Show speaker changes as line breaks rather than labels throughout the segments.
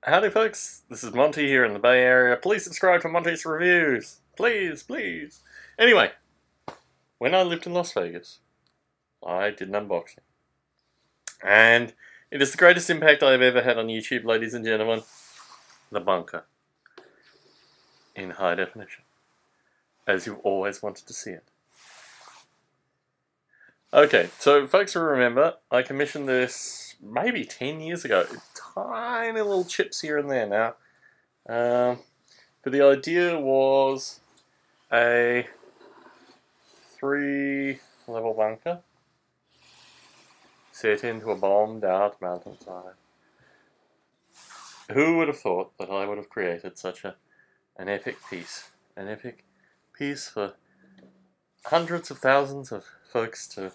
Howdy folks, this is Monty here in the Bay Area. Please subscribe to Monty's Reviews. Please, please. Anyway, when I lived in Las Vegas, I did an unboxing. And it is the greatest impact I've ever had on YouTube, ladies and gentlemen. The bunker. In high definition. As you've always wanted to see it. Okay, so folks will remember, I commissioned this maybe 10 years ago. Tiny little chips here and there now. But the idea was a 3-level bunker set into a bombed out mountainside. Who would have thought that I would have created such an epic piece? An epic piece for hundreds of thousands of folks to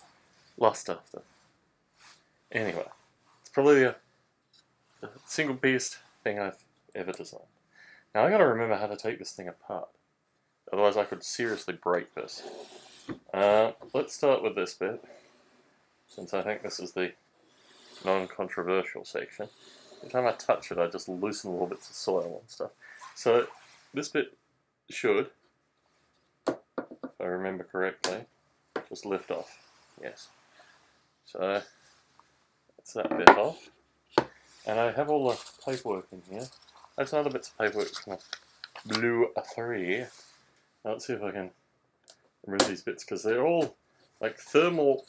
lust after. Anyway, it's probably the single best thing I've ever designed. Now I gotta remember how to take this thing apart. Otherwise I could seriously break this. Let's start with this bit, since I think this is the non-controversial section. Every time I touch it I just loosen little bits of soil and stuff. So this bit should, if I remember correctly, just lift off. Yes. So that's that bit off. And I have all the paperwork in here. There's some other bits of paperwork from a blue 3. Now let's see if I can remove these bits, because they're all like thermal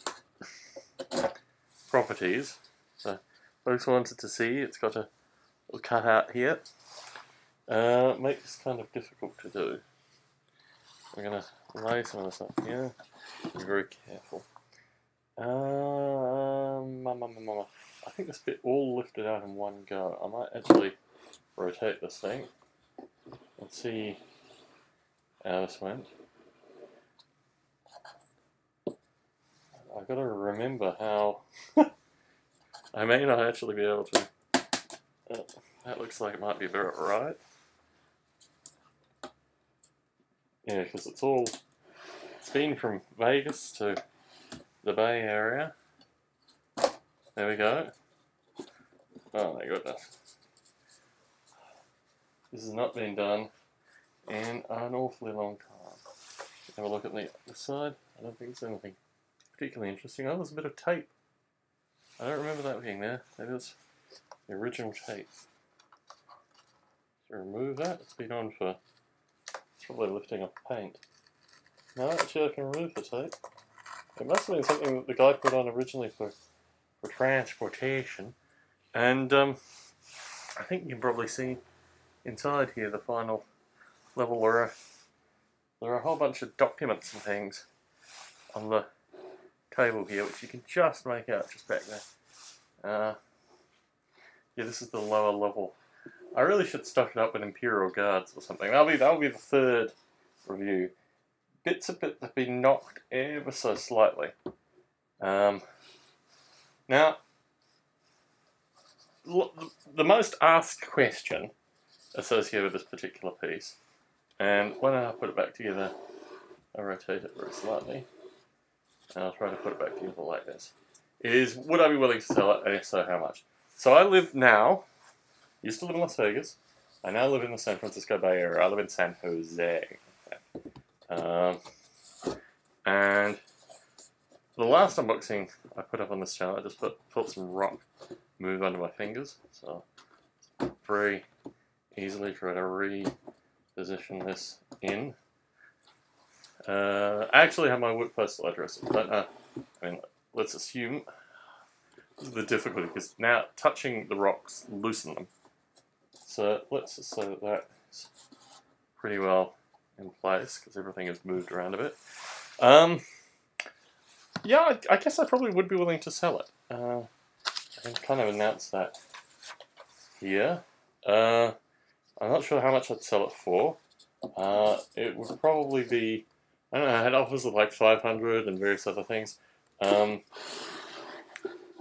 properties. So folks wanted to see, it's got a little cutout here. Makes this kind of difficult to do. We're going to lay some of this up here. Be very careful. I think this bit all lifted out in one go. I might actually rotate this thing and see how this went. I've got to remember how I may not actually be able to. That looks like it might be about right. Yeah, because it's been from Vegas to the Bay Area. There we go. Oh my goodness. This has not been done in an awfully long time. Have a look at the other side. I don't think it's anything particularly interesting. Oh, there's a bit of tape. I don't remember that being there. Maybe it's the original tape. So remove that. It's been on for... It's probably lifting off paint. No, actually I can remove the tape. It must have been something that the guy put on originally for transportation. And I think you can probably see inside here the final level. There are a whole bunch of documents and things on the table here, which you can just make out just back there. Yeah, this is the lower level. I really should stock it up with Imperial Guards or something. That'll be the third review. Bits of it have been knocked ever so slightly. Now, the most asked question associated with this particular piece, and when I put it back together, I'll rotate it very slightly, and I'll try to put it back together like this, is would I be willing to sell it, and if so, how much? So I used to live in Las Vegas, I now live in the San Francisco Bay Area. I live in San Jose. And the last unboxing I put up on this channel, I just felt some rock move under my fingers, so very easily try to reposition this in. I actually have my work postal address, but I mean, let's assume this is the difficulty, because now touching the rocks loosen them. So let's just say that that's pretty well in place, because everything has moved around a bit. Yeah, I guess I probably would be willing to sell it. I can kind of announce that here. I'm not sure how much I'd sell it for. It would probably be, I don't know, I had offers of like 500 and various other things. I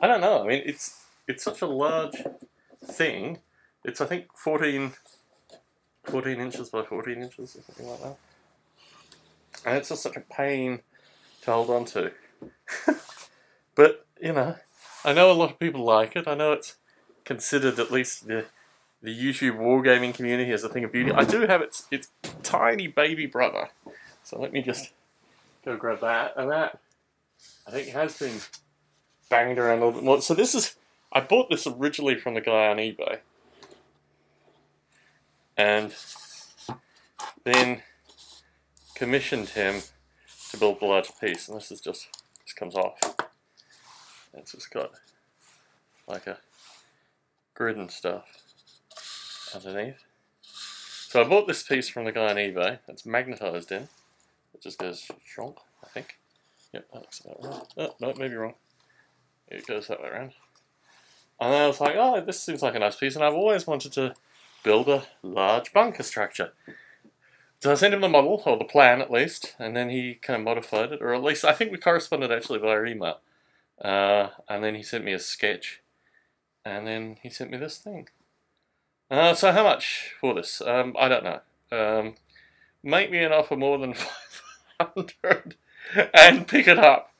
don't know, I mean, it's such a large thing. It's, I think, 14 inches by 14 inches or something like that. And it's just such a pain to hold on to. But, you know, I know a lot of people like it. I know it's considered at least the the YouTube wargaming community as a thing of beauty. I do have its tiny baby brother. So let me just go grab that. And that, I think, has been banged around a little bit more. So this is, I bought this originally from the guy on eBay. And then commissioned him to build the larger piece. And this is just, this comes off. It's just got like a grid and stuff underneath. So I bought this piece from the guy on eBay. It's magnetized in. It just goes shonk, I think. Yep, that looks about right. Oh, no, maybe wrong. It goes that way around. And then I was like, oh, this seems like a nice piece, and I've always wanted to build a large bunker structure. So I sent him the model, or the plan at least, and then he kind of modified it, or at least I think we corresponded actually via email. And then he sent me a sketch, and then he sent me this thing. So how much for this? I don't know. Make me an offer more than 500 and pick it up.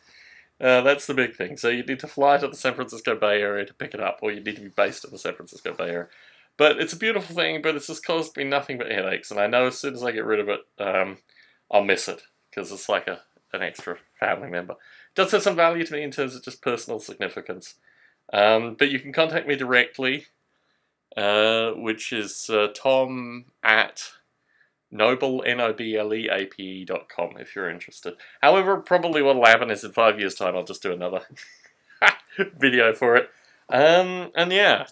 That's the big thing. So you need to fly to the San Francisco Bay Area to pick it up, or you need to be based in the San Francisco Bay Area. But it's a beautiful thing, but it's just caused me nothing but headaches, and I know as soon as I get rid of it, I'll miss it, because it's like an extra family member. It does have some value to me in terms of just personal significance. But you can contact me directly, which is Tom at nobleape.com if you're interested. However, probably what will happen is in 5 years' time I'll just do another video for it. And yeah,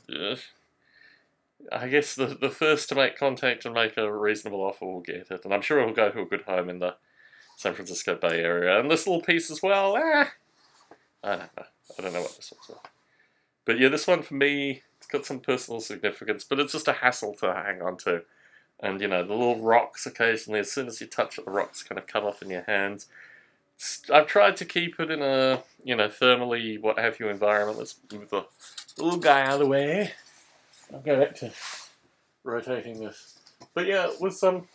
I guess the first to make contact and make a reasonable offer will get it. And I'm sure it'll go to a good home in the San Francisco Bay Area. And this little piece as well, I don't know. I don't know what this one's about. But yeah, this one for me, it's got some personal significance, but it's just a hassle to hang on to. And, you know, the little rocks occasionally, as soon as you touch it, the rocks kind of come off in your hands. I've tried to keep it in a, you know, thermally, what have you, environment. Let's move the little guy out of the way. I'll go back to rotating this. But yeah, with some...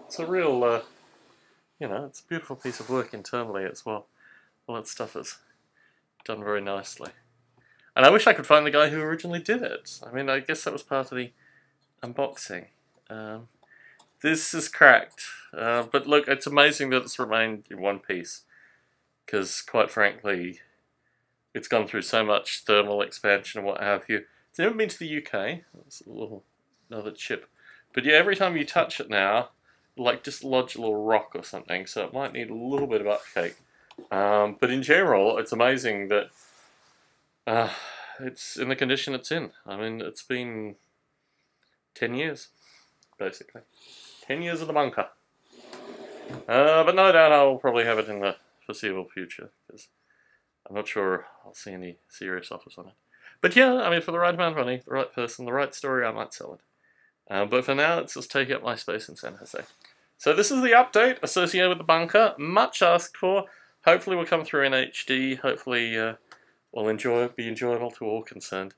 It's a real, you know, it's a beautiful piece of work internally as well. All that stuff is done very nicely. And I wish I could find the guy who originally did it. I mean, I guess that was part of the unboxing. This is cracked. But look, it's amazing that it's remained in one piece. Because, quite frankly, it's gone through so much thermal expansion and what have you. It's never been to the UK. It's a little, another chip. But yeah, every time you touch it now, like just lodge a little rock or something. So it might need a little bit of upkeep. But in general, it's amazing that it's in the condition it's in. I mean, it's been 10 years, basically. 10 years of the bunker. But no doubt I'll probably have it in the foreseeable future, because I'm not sure I'll see any serious offers on it. But yeah, I mean, for the right amount of money, the right person, the right story, I might sell it. But for now, it's just taking up my space in San Jose. So this is the update associated with the bunker. Much asked for. Hopefully we'll come through in HD. Hopefully will be enjoyable to all concerned.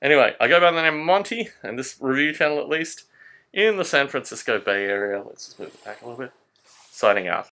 Anyway, I go by the name of Monty, and this review channel at least, in the San Francisco Bay Area. Let's just move it back a little bit. Signing out.